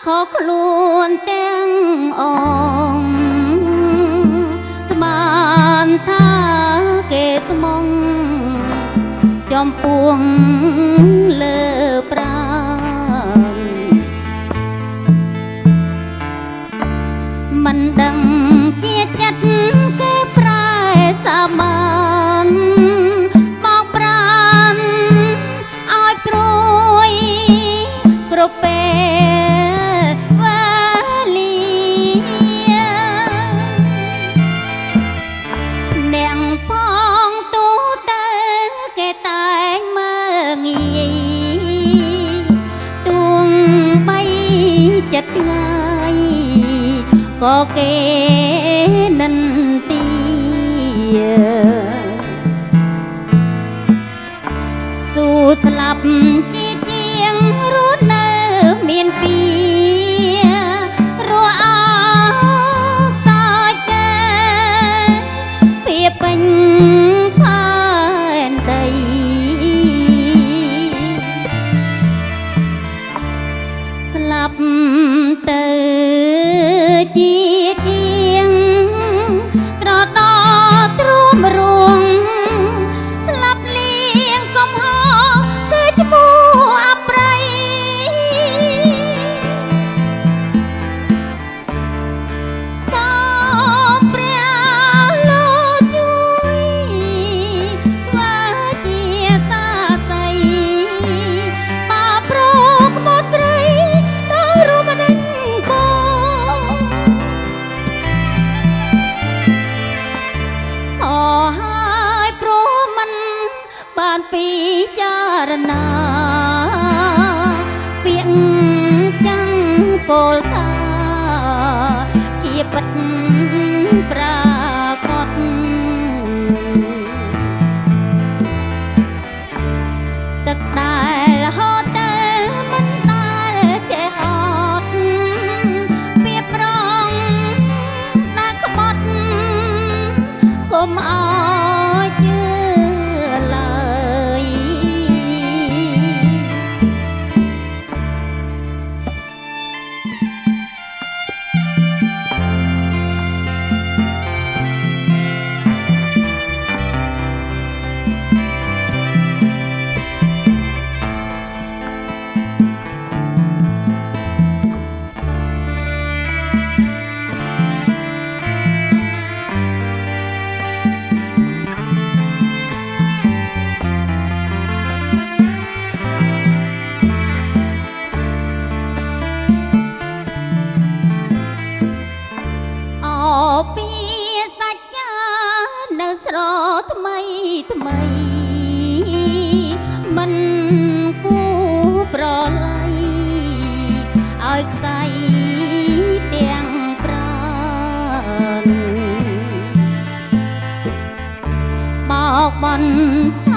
ខកខ្លួនទាំងអងស្មានថាគេស្មងចំពួងលើប្រាណមិនដឹងជាចិត្តគេប្រែសាមានបោកប្រានឲ្យព្រួយគ្រប់ពេលវេលាអ្នកផងទូទៅគេតែងមើលងាយទួងបីចិត្តឆ្ងាយក៏គេនិន្ទាស៊ូស្លាប់ជាជាងរស់នៅមានពីរស់អសាច់គេពីពេញផែនដីស្លាប់ទៅជាជាងត្រដទ្រួមរួងស្លាប់លៀងកំហគឺឈ្មោះអប្រៃសូមព្រះលោកជួយធ្វើជាសាស័យបាប្រក្បត់ស្រីទៅរួមដេញបងខហើយព្រោះមិនបានពិចារណាពាក្យចាំងពោលថាជាពិតប្រាកដទឹកដែលហត់ទៅមិនដែលចេះហត់ពីប្រងដែលក្បត់កុំអោយជឿឡើយពីសច្ចានៅស្រថ្មីថ្មីមិនគួប្រឡ័យឲ្យខ្សែទាំងប្រានបោកបន់ឆ